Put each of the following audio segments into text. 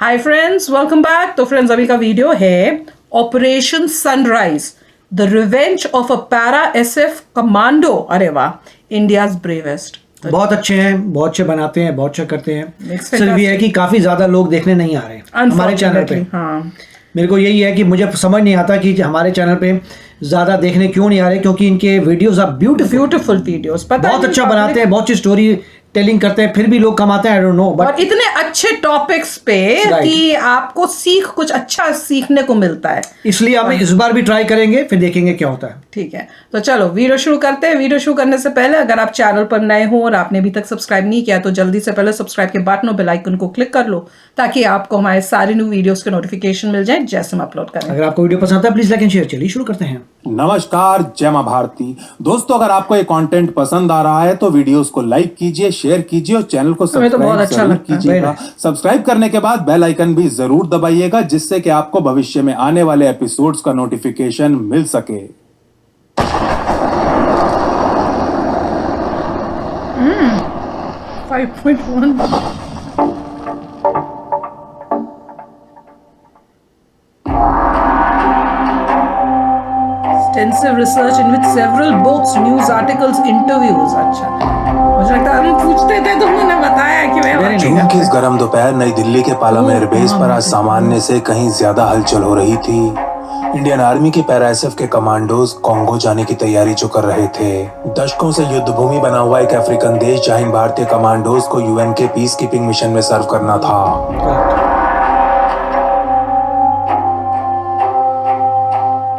Hi friends, welcome back. तो friends, अभी का वीडियो है operation sunrise, the revenge of a para SF commando. अरे वाह, इंडियाज ब्रेवेस्ट। बहुत अच्छे हैं, बहुत अच्छे बनाते हैं, बहुत अच्छा करते हैं। Next सिर्फ ये है कि काफी ज्यादा लोग देखने नहीं आ रहे हमारे चैनल पे। हाँ, मेरे को यही है कि मुझे समझ नहीं आता कि हमारे चैनल पे ज्यादा देखने क्यों नहीं आ रहे, क्योंकि इनके वीडियोस आर ब्यूटीफुल वीडियोस, पता बहुत अच्छा बनाते हैं, बहुत अच्छी स्टोरी टेलिंग करते हैं, फिर भी लोग कमाते हैं। आई डोंट नो, और बट इतने अच्छे टॉपिक्स पे कि आपको कुछ अच्छा सीखने को मिलता है। इसलिए हम इस बार भी ट्राई करेंगे, फिर देखेंगे क्या होता है। ठीक है, तो चलो वीडियो शुरू करते हैं। वीडियो शुरू करने से पहले अगर आप चैनल पर नए हो और आपने अभी तक सब्सक्राइब नहीं किया तो जल्दी से पहले सब्सक्राइब के बटन और बेल आइकन को क्लिक कर लो, ताकि आपको हमारे सारे न्यू वीडियोस के नोटिफिकेशन मिल जाए जैसे हम अपलोड करें। अगर आपको वीडियो पसंद आता है प्लीज लाइक एंड शेयर। चलिए शुरू करते हैं। नमस्कार, जय मां भारती। दोस्तों, अगर आपको ये कंटेंट पसंद आ रहा है तो वीडियोस को लाइक कीजिए, शेयर कीजिए और चैनल को हमें तो बहुत सब्सक्राइब अच्छा जरूर लगता है। कीजिएगा। सब्सक्राइब करने के बाद बेल आइकन भी जरूर दबाइएगा, जिससे कि आपको भविष्य में आने वाले एपिसोड्स का नोटिफिकेशन मिल सके। 5.1 extensive research in which several books, news articles, interviews। अच्छा, मुझे लगता है हम पूछते थे तो उन्होंने बताया कि मैं जून की इस गर्म दोपहर नई दिल्ली के पालम एयरबेस पर आज सामान्य से कहीं ज्यादा हलचल हो रही थी। इंडियन आर्मी के पैरा एसएफ के कमांडोज कॉन्गो जाने की तैयारी जो कर रहे थे। दशकों से युद्ध भूमि बना हुआ एक अफ्रीकन देश जहां इन भारतीय कमांडोज को यूएन के पीस कीपिंग मिशन में सर्व करना था।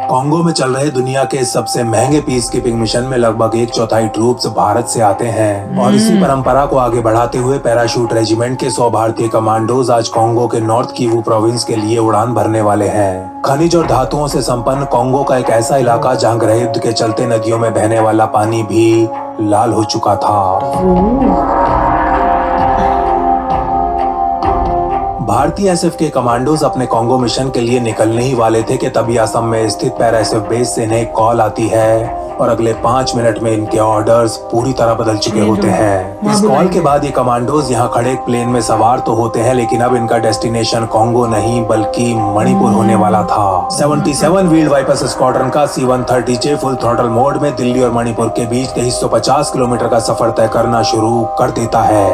कॉन्गो में चल रहे दुनिया के सबसे महंगे पीस कीपिंग मिशन में लगभग 1/4 ट्रूप्स भारत से आते हैं और इसी परंपरा को आगे बढ़ाते हुए पैराशूट रेजिमेंट के 100 भारतीय कमांडोज आज कॉन्गो के नॉर्थ किवू प्रोविंस के लिए उड़ान भरने वाले हैं। खनिज और धातुओं से संपन्न कॉन्गो का एक ऐसा इलाका जहां गृह युद्ध के चलते नदियों में बहने वाला पानी भी लाल हो चुका था। भारतीय एसएफ के कमांडोज अपने कॉन्गो मिशन के लिए निकलने ही वाले थे कि तभी असम में स्थित पैरा एसएफ बेस से इन्हें एक कॉल आती है और अगले 5 मिनट में इनके ऑर्डर्स पूरी तरह बदल चुके होते हैं। इस कॉल के बाद ये कमांडोज यहाँ खड़े एक प्लेन में सवार तो होते हैं, लेकिन अब इनका डेस्टिनेशन कॉन्गो नहीं बल्कि मणिपुर होने वाला था। 77 व्हील्ड वाइपर्स स्क्वाड्रन का C-130J फुल थ्रॉटल मोड में दिल्ली और मणिपुर के बीच 2350 किलोमीटर का सफर तय करना शुरू कर देता है।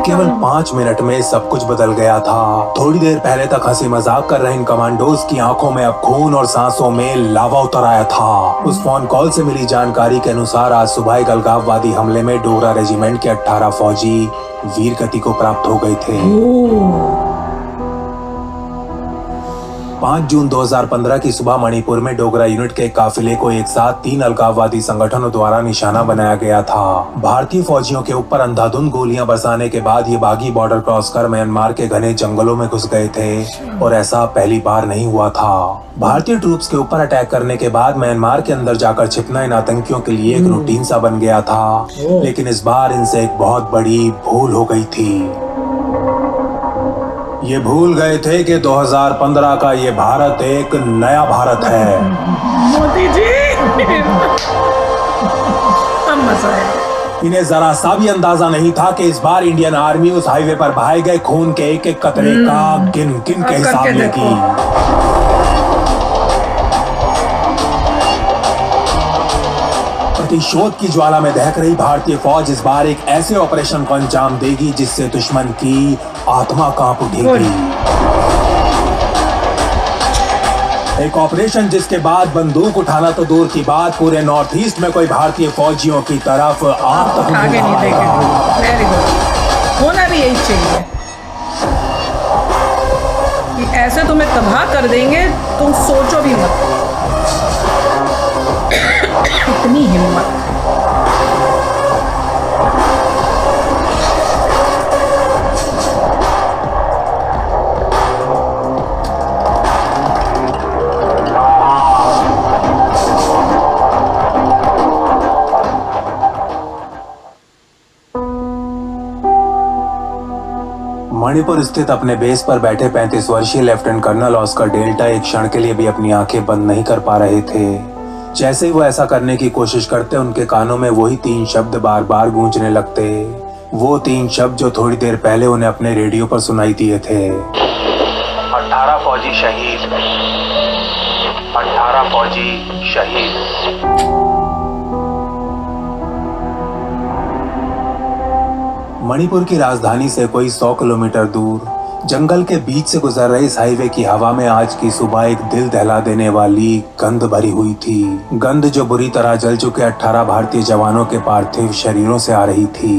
केवल 5 मिनट में सब कुछ बदल गया था। थोड़ी देर पहले तक हंसी मजाक कर रहे इन कमांडोज की आंखों में अब खून और सांसों में लावा उतर आया था। उस फोन कॉल से मिली जानकारी के अनुसार आज सुबह एक अलगाववादी हमले में डोगरा रेजिमेंट के 18 फौजी वीर गति को प्राप्त हो गए थे। 5 जून 2015 की सुबह मणिपुर में डोगरा यूनिट के काफिले को एक साथ 3 अलगाववादी संगठनों द्वारा निशाना बनाया गया था। भारतीय फौजियों के ऊपर अंधाधुंध गोलियां बरसाने के बाद ये बागी बॉर्डर क्रॉस कर म्यांमार के घने जंगलों में घुस गए थे और ऐसा पहली बार नहीं हुआ था। भारतीय ट्रूप्स के ऊपर अटैक करने के बाद म्यांमार के अंदर जाकर छिपना इन आतंकियों के लिए एक रूटीन सा बन गया था, लेकिन इस बार इनसे एक बहुत बड़ी भूल हो गई थी। ये भूल गए थे कि 2015 का ये भारत एक नया भारत है। मोदी जी मजा है। इन्हें जरा सा भी अंदाजा नहीं था कि इस बार इंडियन आर्मी उस हाईवे पर बहाए गए खून के एक एक कतरे का गिन गिन के हिसाब लेगी। प्रतिशोध की ज्वाला में दहक रही भारतीय फौज इस बार एक ऐसे ऑपरेशन को अंजाम देगी जिससे दुश्मन की आत्मा कांप उठेगी। एक ऑपरेशन जिसके बाद बंदूक उठाना तो दूर की बात, पूरे नॉर्थ ईस्ट में कोई भारतीय फौजियों की तरफ आंख तक नहीं उठाएगा। वेरी गुड, होना भी यही चाहिए कि ऐसे तुम्हें तबाह कर देंगे, तुम सोचो भी मत। इतनी हिम्मत। मणिपुर स्थित अपने बेस पर बैठे 35 वर्षीय लेफ्टिनेंट कर्नल ऑस्कर डेल्टा एक क्षण के लिए भी अपनी आंखें बंद नहीं कर पा रहे थे। जैसे ही वो ऐसा करने की कोशिश करते उनके कानों में वही 3 शब्द बार बार गूंजने लगते, वो 3 शब्द जो थोड़ी देर पहले उन्हें अपने रेडियो पर सुनाई दिए थे। 18 फौजी शहीद, 18 फौजी शहीद। मणिपुर की राजधानी से कोई 100 किलोमीटर दूर जंगल के बीच से गुजर रही इस हाईवे की हवा में आज की सुबह एक दिल दहला देने वाली गंध भरी हुई थी। गंध जो बुरी तरह जल चुके 18 भारतीय जवानों के पार्थिव शरीरों से आ रही थी।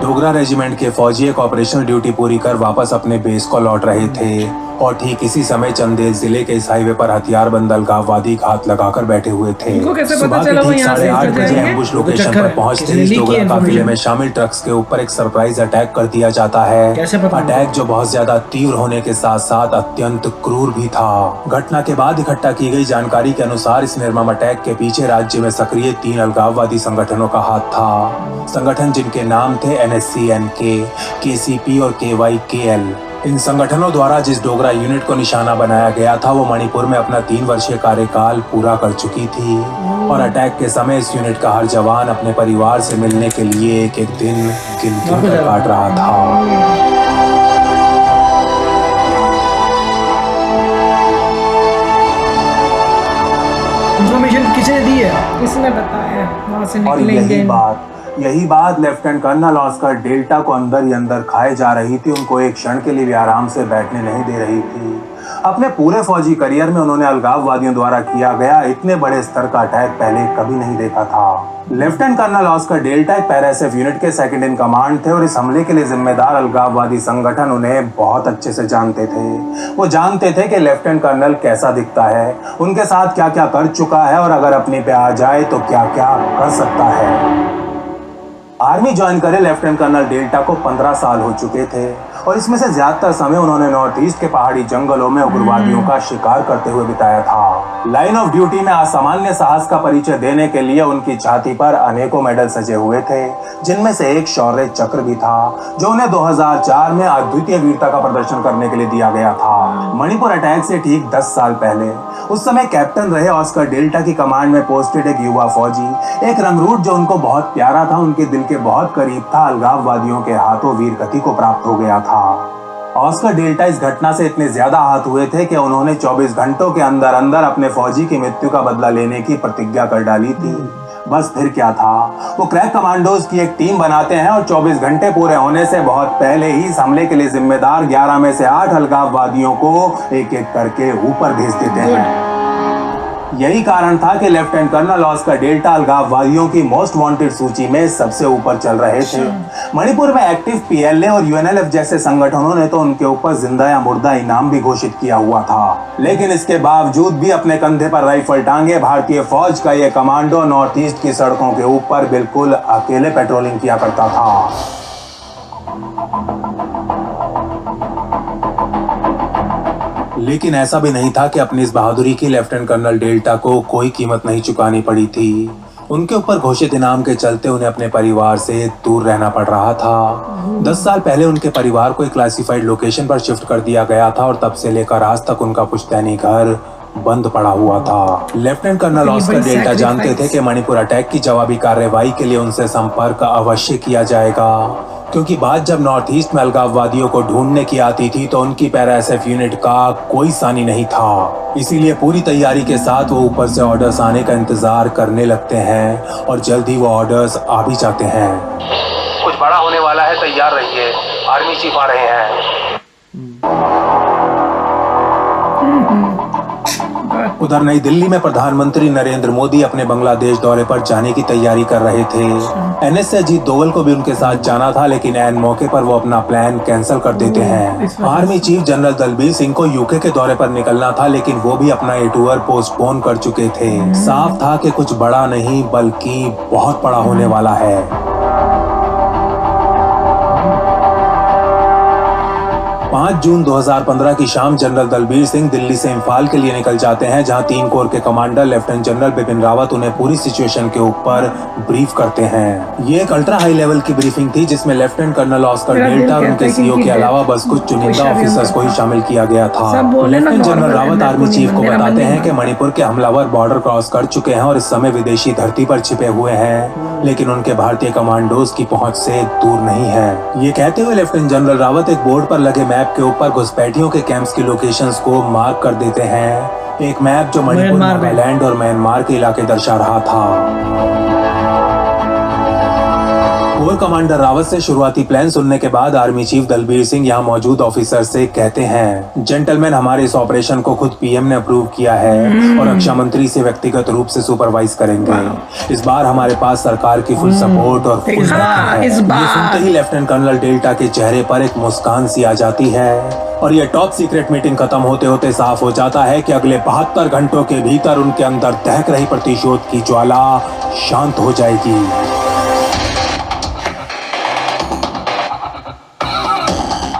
डोगरा रेजिमेंट के फौजी एक ऑपरेशनल ड्यूटी पूरी कर वापस अपने बेस को लौट रहे थे और ठीक इसी समय चंदेल जिले के इस हाईवे पर हथियारबंद अलगाववादी घात लगाकर बैठे हुए थे। सुबह के ठीक 8:30 बजे एम्बुश लोकेशन पर पहुंचते ही डोगरा काफिले में शामिल ट्रक्स के ऊपर एक सरप्राइज अटैक कर दिया जाता है। अटैक जो बहुत ज्यादा तीव्र होने के साथ साथ अत्यंत क्रूर भी था। घटना के बाद इकट्ठा की गई जानकारी के अनुसार इस निर्मम अटैक के पीछे राज्य में सक्रिय 3 अलगाववादी संगठनों का हाथ था। संगठन जिनके नाम थे NSCNK, KCP और KYKL। इन संगठनों द्वारा जिस डोगरा यूनिट को निशाना बनाया गया था वो मणिपुर में अपना 3 वर्षीय कार्यकाल पूरा कर चुकी थी और अटैक के समय इस यूनिट का हर जवान अपने परिवार से मिलने के लिए एक एक दिन गिन कर काट रहा था। इन्फॉर्मेशन किसने दी है? किसने बताया? वहां से और यही बात लेफ्टिनेंट कर्नल ऑस्कर डेल्टा को अंदर ही अंदर खाए जा रही थी। उनको एक क्षण के लिए भी आराम से बैठने नहीं दे रही थी। अपने पूरे फौजी करियर में उन्होंने अलगाववादियों द्वारा किया गया इतने बड़े स्तर का अटैक पहले कभी नहीं देखा था। लेफ्टिनेंट कर्नल ऑस्कर डेल्टा एक पैराएसएफ यूनिट के सेकंड इन कमांड थे और इस हमले के लिए जिम्मेदार अलगाववादी संगठन उन्हें बहुत अच्छे से जानते थे। वो जानते थे कि लेफ्टिनेंट कर्नल कैसा दिखता है, उनके साथ क्या क्या कर चुका है और अगर अपने पे आ जाए तो क्या क्या कर सकता है। आर्मी ज्वाइन करे लेफ्टिनेंट कर्नल डेल्टा को 15 साल हो चुके थे और इसमें से ज्यादातर समय उन्होंने नॉर्थ ईस्ट के पहाड़ी जंगलों में उग्रवादियों का शिकार करते हुए बिताया था। लाइन ऑफ ड्यूटी में असामान्य साहस का परिचय देने के लिए उनकी छाती पर अनेकों मेडल सजे हुए थे, जिनमें से एक शौर्य चक्र भी था जो उन्हें 2004 में अद्वितीय वीरता का प्रदर्शन करने के लिए दिया गया था। मणिपुर अटैक से ठीक 10 साल पहले उस समय कैप्टन रहे ऑस्कर डेल्टा की कमांड में पोस्टेड एक युवा फौजी, एक रंगरूट जो उनको बहुत प्यारा था, उनके दिल के बहुत करीब था, अलगाववादियों के हाथों वीर गति को प्राप्त हो गया था। ऑस्कर डेल्टा इस घटना से इतने ज्यादा आहत हुए थे कि उन्होंने 24 घंटों के अंदर अंदर अपने फौजी की मृत्यु का बदला लेने की प्रतिज्ञा कर डाली थी। बस फिर क्या था, वो क्रैक कमांडोज की एक टीम बनाते हैं और 24 घंटे पूरे होने से बहुत पहले ही इस हमले के लिए जिम्मेदार 11 में से 8 अलगाववादियों को एक एक करके ऊपर भेज देते हैं। यही कारण था कि लेफ्टिनेंट कर्नल ऑस्कर डेल्टा अलगाववादियों की मोस्ट वांटेड सूची में सबसे ऊपर चल रहे थे। मणिपुर में एक्टिव PLA और UNLF जैसे संगठनों ने तो उनके ऊपर जिंदा या मुर्दा इनाम भी घोषित किया हुआ था, लेकिन इसके बावजूद भी अपने कंधे पर राइफल टांगे भारतीय फौज का ये कमांडो नॉर्थ ईस्ट की सड़कों के ऊपर बिल्कुल अकेले पेट्रोलिंग किया करता था। लेकिन ऐसा भी नहीं था कि अपनी इस बहादुरी की लेफ्टिनेंट कर्नल डेल्टा को कोई कीमत नहीं चुकानी पड़ी थी। उनके ऊपर घोषित इनाम के चलते उन्हें अपने परिवार से दूर रहना पड़ रहा था। 10 साल पहले उनके परिवार को एक क्लासिफाइड लोकेशन पर शिफ्ट कर दिया गया था और तब से लेकर आज तक उनका पुश्तैनी घर बंद पड़ा हुआ था। लेफ्टिनेंट कर्नल ऑस्कर डेल्टा जानते थे कि मणिपुर अटैक की जवाबी कार्रवाई के लिए उनसे संपर्क अवश्य किया जाएगा, क्योंकि बात जब नॉर्थ ईस्ट में अलगाववादियों को ढूंढने की आती थी तो उनकी पैराएसएफ यूनिट का कोई सानी नहीं था। इसीलिए पूरी तैयारी के साथ वो ऊपर से ऑर्डर्स आने का इंतजार करने लगते हैं और जल्द ही वो ऑर्डर्स आ भी जाते हैं। कुछ बड़ा होने वाला है, तैयार रहिए, आर्मी चीफ आ रहे हैं। उधर नई दिल्ली में प्रधानमंत्री नरेंद्र मोदी अपने बांग्लादेश दौरे पर जाने की तैयारी कर रहे थे। NS से अजीत डोवल को भी उनके साथ जाना था, लेकिन ऐन मौके पर वो अपना प्लान कैंसिल कर देते हैं। Army chief general Dalbir Singh को यूके के दौरे पर निकलना था, लेकिन वो भी अपना ये टूर पोस्टपोन कर चुके थे। साफ था कि कुछ बड़ा नहीं बल्कि बहुत बड़ा होने वाला है। 5 जून 2015 की शाम जनरल दलबीर सिंह दिल्ली से इंफाल के लिए निकल जाते हैं, जहां 3 कोर के commander lieutenant general Bipin Rawat उन्हें पूरी सिचुएशन के ऊपर ब्रीफ करते हैं। ये एक अल्ट्रा हाई लेवल की ब्रीफिंग थी जिसमें लेफ्टिनेंट कर्नल ऑस्कर डेल्टा और उनके सीईओ के अलावा बस कुछ चुनिंदा ऑफिसर्स को ही शामिल किया गया था। Lieutenant general Rawat army chief को बताते हैं कि मणिपुर के हमलावर बॉर्डर क्रॉस कर चुके हैं और इस समय विदेशी धरती पर छिपे हुए हैं, लेकिन उनके भारतीय कमांडोज की पहुंच से दूर नहीं है। ये कहते हुए लेफ्टिनेंट जनरल रावत एक बोर्ड पर लगे मैप के ऊपर घुसपैठियों के कैंप्स की लोकेशंस को मार्क कर देते हैं। एक मैप जो मणिपुर, नागालैंड और म्यांमार के इलाके दर्शा रहा था। कोर कमांडर रावत से शुरुआती प्लान सुनने के बाद आर्मी चीफ दलबीर सिंह यहाँ मौजूद ऑफिसर से कहते हैं, जेंटलमैन, हमारे इस ऑपरेशन को खुद पीएम ने अप्रूव किया है और रक्षा मंत्री से व्यक्तिगत रूप से सुपरवाइज करेंगे। इस बार हमारे पास सरकार की फुल सपोर्ट और फुल बैकिंग है। ये सुनते ही लेफ्टिनेंट कर्नल डेल्टा के चेहरे पर एक मुस्कान सी आ जाती है और ये टॉप सीक्रेट मीटिंग खत्म होते होते साफ हो जाता है कि अगले 72 घंटों के भीतर उनके अंदर दहक रही प्रतिशोध की ज्वाला शांत हो जाएगी।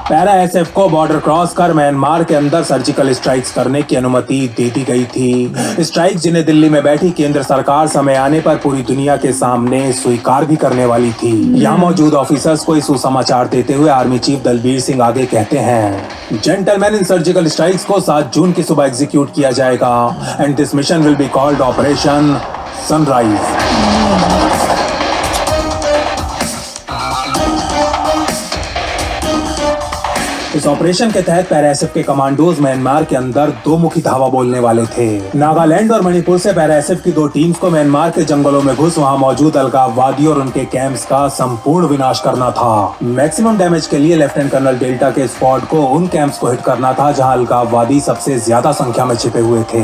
पैरा एसएफ को बॉर्डर क्रॉस कर म्यांमार के अंदर सर्जिकल स्ट्राइक्स करने की अनुमति दे दी गई थी। स्ट्राइक जिन्हें दिल्ली में बैठी केंद्र सरकार समय आने पर पूरी दुनिया के सामने स्वीकार भी करने वाली थी। यहाँ मौजूद ऑफिसर्स को इस सुसमाचार देते हुए आर्मी चीफ दलबीर सिंह आगे कहते हैं, जेंटलमैन, इन सर्जिकल स्ट्राइक्स को 7 जून की सुबह एग्जीक्यूट किया जाएगा and this mission will be called operation sunrise. इस ऑपरेशन के तहत पैरा एसएफ के कमांडोज म्यांमार के अंदर 2 मुखी धावा बोलने वाले थे। नागालैंड और मणिपुर से पैरा एसएफ की 2 टीम्स को म्यांमार के जंगलों में घुस वहां मौजूद अलगाववादी और उनके कैंप्स का संपूर्ण विनाश करना था। मैक्सिमम डैमेज के लिए लेफ्टिनेंट कर्नल डेल्टा के स्क्वाड को उन कैंप्स को हिट करना था जहां अलगाववादी सबसे ज्यादा संख्या में छिपे हुए थे।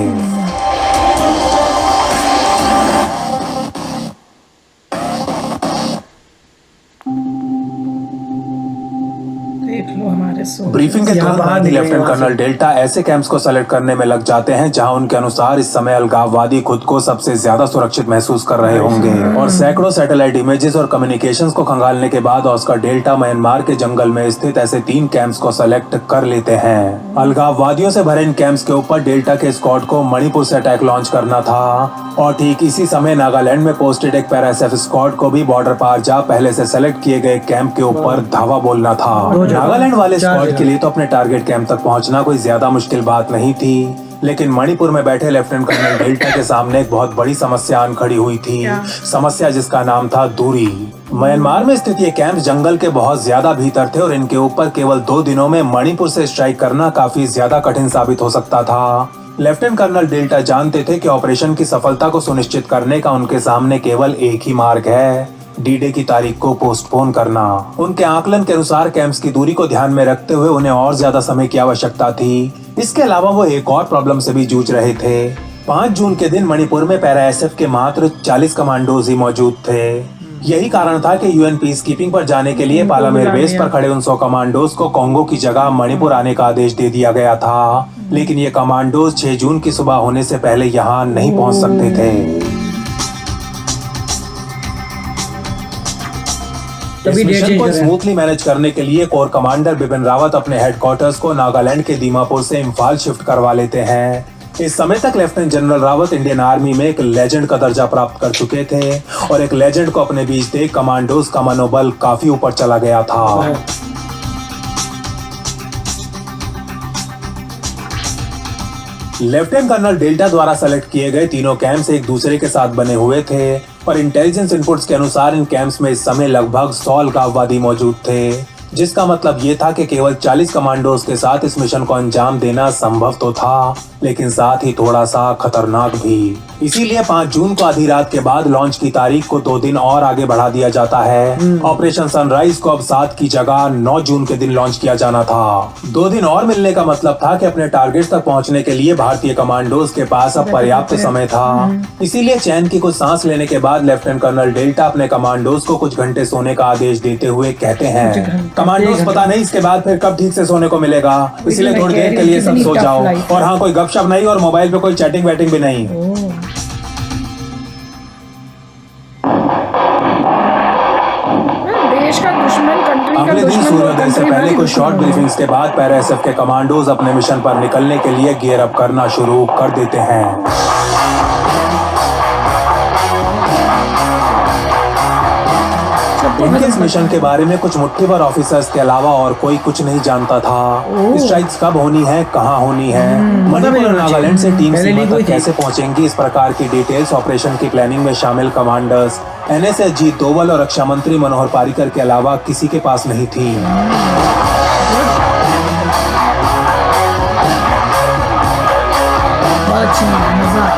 ब्रीफिंग के तुरंत बाद ही लेफ्टिनेंट कर्नल डेल्टा ऐसे कैंप्स को सेलेक्ट करने में लग जाते हैं जहां उनके अनुसार इस समय अलगाववादी खुद को सबसे ज्यादा सुरक्षित महसूस कर रहे होंगे और सैकड़ों सैटेलाइट इमेजेस और कम्युनिकेशंस को खंगालने के बाद ऑस्कर डेल्टा म्यांमार के जंगल में स्थित ऐसे 3 कैंप्स को सेलेक्ट कर लेते हैं। अलगाववादियों से भरे इन कैंप्स के ऊपर डेल्टा के स्क्वाड को मणिपुर से अटैक लॉन्च करना था और ठीक इसी समय नागालैंड में पोस्टेड एक पैरा एसएफ स्क्वाड को भी बॉर्डर पार जा पहले से सेलेक्ट किए गए कैंप के ऊपर धावा बोलना था। नागालैंड वाले स्क्वाड के लिए तो अपने टारगेट कैंप तक पहुंचना कोई ज्यादा मुश्किल बात नहीं थी, लेकिन मणिपुर में बैठे लेफ्टिनेंट कर्नल डेल्टा के सामने एक बहुत बड़ी समस्या आन खड़ी हुई थी। समस्या जिसका नाम था दूरी। म्यांमार में स्थित ये कैंप जंगल के बहुत ज्यादा भीतर थे और इनके ऊपर केवल 2 दिनों में मणिपुर से स्ट्राइक करना काफी ज्यादा कठिन साबित हो सकता था। लेफ्टिनेंट कर्नल डेल्टा जानते थे कि ऑपरेशन की सफलता को सुनिश्चित करने का उनके सामने केवल एक ही मार्ग है, डी-डे की तारीख को पोस्टपोन करना। उनके आकलन के अनुसार कैंप्स की दूरी को ध्यान में रखते हुए उन्हें और ज्यादा समय की आवश्यकता थी। इसके अलावा वो एक और प्रॉब्लम से भी जूझ रहे थे। 5 जून के दिन मणिपुर में पैरा एसएफ के मात्र 40 कमांडोज ही मौजूद थे। यही कारण था कि यूएन पीस कीपिंग पर जाने के लिए पालामेर बेस पर खड़े उन 100 कमांडोज को कांगो की जगह मणिपुर आने का आदेश दे दिया गया था, लेकिन ये कमांडोज 6 जून की सुबह होने से पहले यहाँ नहीं पहुँच सकते थे। इस मिशन को स्मूथली मैनेज करने के लिए कोर कमांडर बिपिन रावत अपने हेडक्वार्टर्स को नागालैंड के दीमापुर से इंफाल शिफ्ट करवा लेते हैं। इस समय तक lieutenant general Rawat Indian army में एक लेजेंड का दर्जा प्राप्त कर चुके थे और एक लेजेंड को अपने बीच देख कमांडोज का मनोबल काफी ऊपर चला गया था। लेफ्टिनेंट कर्नल डेल्टा द्वारा सेलेक्ट किए गए तीनों कैंप्स एक दूसरे के साथ बने हुए थे और इंटेलिजेंस इनपुट्स के अनुसार इन कैंप्स में इस समय लगभग 100 अलगाववादी मौजूद थे, जिसका मतलब ये था कि केवल 40 कमांडोज के साथ इस मिशन को अंजाम देना संभव तो था, लेकिन साथ ही थोड़ा सा खतरनाक भी। इसीलिए 5 जून को आधी रात के बाद लॉन्च की तारीख को 2 दिन और आगे बढ़ा दिया जाता है। ऑपरेशन सनराइज को अब 7 की जगह 9 जून के दिन लॉन्च किया जाना था। 2 दिन और मिलने का मतलब था कि अपने टारगेट तक पहुंचने के लिए भारतीय कमांडोज के पास अब पर्याप्त समय था। इसीलिए चैन की कुछ सांस लेने के बाद लेफ्टिनेंट कर्नल डेल्टा अपने कमांडोज को कुछ घंटे सोने का आदेश देते हुए कहते हैं, कमांडोज पता नहीं इसके बाद फिर कब ठीक से सोने को मिलेगा, इसलिए थोड़ी देर के लिए सब सो जाओ और हाँ, कोई गपशप नहीं और मोबाइल पे कोई चैटिंग वैटिंग भी नहीं। देश का दुश्मन, कंट्री का अगले दिन सूर्योदय से पहले कुछ शॉर्ट ब्रीफिंग्स के बाद पैराएसएफ के कमांडोज अपने मिशन पर निकलने के लिए गियर अप करना शुरू कर देते हैं। इनके इस मिशन के बारे में कुछ मुट्ठीभर ऑफिसर्स के अलावा और कोई कुछ नहीं जानता था। स्ट्राइक्स कब होनी है, कहाँ होनी है, मणिपुर और नागालैंड से टीम सीमा तक कैसे पहुंचेंगी, इस प्रकार की डिटेल्स ऑपरेशन की प्लानिंग में शामिल कमांडर्स एनएसएस अजीत डोवल और रक्षा मंत्री मनोहर पारिकर के अलावा किसी के पास नहीं थी।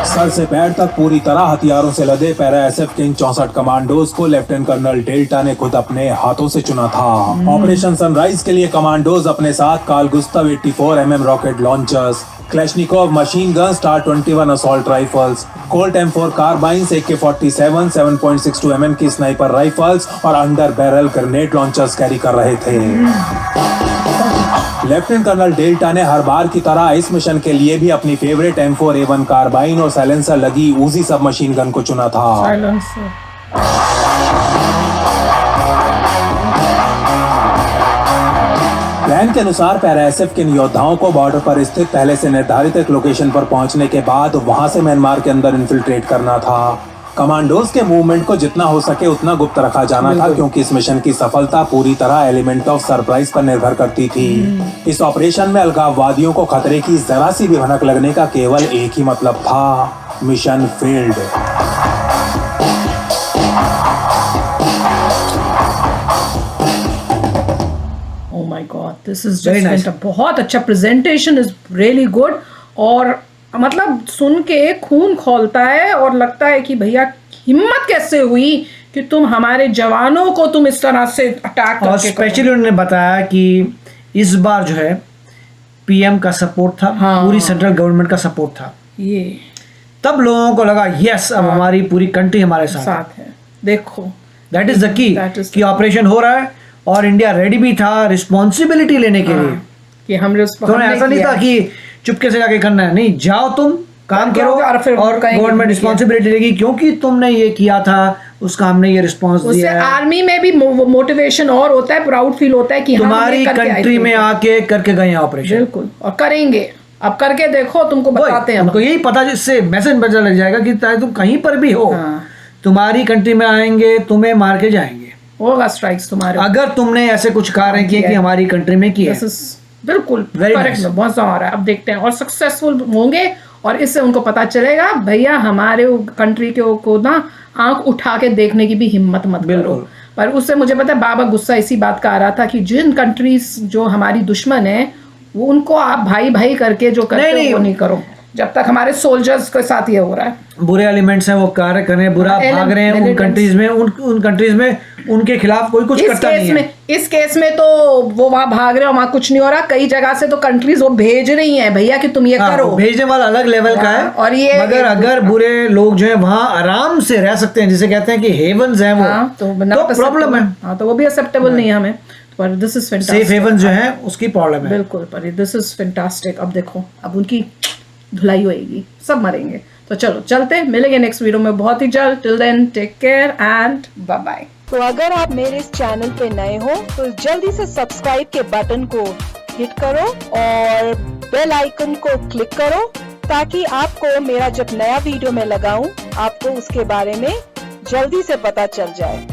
सर से पैर तक पूरी तरह हथियारों से लदे पैराएसएफ के इन 64 कमांडोज को लेफ्टिनेंट कर्नल डेल्टा ने खुद अपने हाथों से चुना था। ऑपरेशन सनराइज के लिए कमांडोज अपने साथ Carl Gustav 84 mm rocket launchers, Kalashnikov machine gun, Star 21 assault rifles, Colt M4 carbines, AK-47 7.62 mm की स्नाइपर राइफल्स और under barrel grenade launchers carry कर रहे थे। लेफ्टिनेंट कर्नल डेल्टा ने हर बार की तरह इस मिशन के लिए भी अपनी फेवरेट M4A1 कार्बाइन और साइलेंसर लगी उजी सब मशीन गन को चुना था। प्लान के अनुसार पैराएसएफ के योद्धाओं को बॉर्डर पर स्थित पहले से निर्धारित एक लोकेशन पर पहुंचने के बाद वहां से म्यांमार के अंदर इन्फिल्ट्रेट करना था। कमांडोज के मूवमेंट को जितना हो सके उतना गुप्त रखा जाना था, क्योंकि इस मिशन की सफलता पूरी तरह एलिमेंट ऑफ सरप्राइज पर निर्भर करती थी। इस ऑपरेशन में अलगाववादियों को खतरे की जरा सी भी भनक लगने का केवल एक ही मतलब था, mission failed. Oh my God, this is just nice. बहुत अच्छा प्रेजेंटेशन इज रियली गुड और मतलब सुन के खून खौलता है और लगता है कि भैया हिम्मत कैसे हुई कि तुम हमारे जवानों को तुम इस तरह से अटैक करके। और स्पेशली उन्होंने बताया कि इस बार जो है पीएम का सपोर्ट था, पूरी सेंट्रल गवर्नमेंट का सपोर्ट था, ये तब लोगों को लगा यस अब हमारी पूरी कंट्री हमारे साथ है। देखो दैट इज द की कि ऑपरेशन हो रहा है और इंडिया रेडी भी था रिस्पॉन्सिबिलिटी लेने के लिए कि हम ऐसा नहीं था कि चुपके से जाके करना है, नहीं, जाओ तुम काम करो और गवर्नमेंट रिस्पॉन्सिबिलिटी लेगी, क्योंकि तुमने ये किया था उसका हमने ये रिस्पॉन्स दिया है। आर्मी में भी मोटिवेशन और होता है, प्राउड फील होता है कि तुम्हारी कंट्री में आके करके गए ऑपरेशन। बिल्कुल, और करेंगे, अब करके देखो, तुमको बताते हैं। उनको यही पता, जिससे मैसेज पता लग जाएगा कि चाहे तुम कहीं पर भी हो, तुम्हारी कंट्री में आएंगे, तुम्हें मार के जाएंगे, होगा स्ट्राइक्स तुम्हारे अगर तुमने ऐसे कुछ कार्य किए कि हमारी कंट्री में किए। बिल्कुल करेक्ट में बहुत आ रहा है। अब देखते हैं और सक्सेसफुल होंगे और इससे उनको पता चलेगा भैया हमारे कंट्री के को ना आंख उठा के देखने की भी हिम्मत मत करो। पर उससे मुझे पता है बाबा गुस्सा इसी बात का आ रहा था कि जिन कंट्रीज जो हमारी दुश्मन है वो उनको आप भाई भाई करके जो करते हो वो नहीं करो, जब तक हमारे सोल्जर्स के साथ ये हो रहा है। बुरे एलिमेंट्स हैं वो कार्य कर रहे हैं, बुरा भाग रहे हैं उन कंट्रीज में, उन कंट्रीज में उनके खिलाफ कोई कुछ करता नहीं है। इस केस में तो वो वहाँ भाग रहे हो, वहाँ कुछ नहीं हो रहा। कई जगह से तो कंट्रीज वो भेज रही हैं भैया कि तुम ये करो। भेजने वाला अलग लेवल का है, और ये मगर अगर बुरे लोग जो है वहाँ आराम से रह सकते हैं, जिसे कहते हैं कि हेवन्स हैं वो, तो प्रॉब्लम है। हाँ, तो वो भी एक्सेप्टेबल नहीं है हमें। पर this is fantastic, safe haven जो है उसकी प्रॉब्लम है। बिल्कुल, पर दिस इज फैंटास्टिक। अब देखो, अब उनकी धुलाई होएगी, सब मरेंगे। तो चलो चलते, मिलेंगे नेक्स्ट वीडियो में बहुत ही जल्द। Till then take care and bye bye. तो अगर आप मेरे इस चैनल पे नए हो तो जल्दी से सब्सक्राइब के बटन को हिट करो और बेल आइकन को क्लिक करो, ताकि आपको मेरा जब नया वीडियो मैं लगाऊं आपको उसके बारे में जल्दी से पता चल जाए।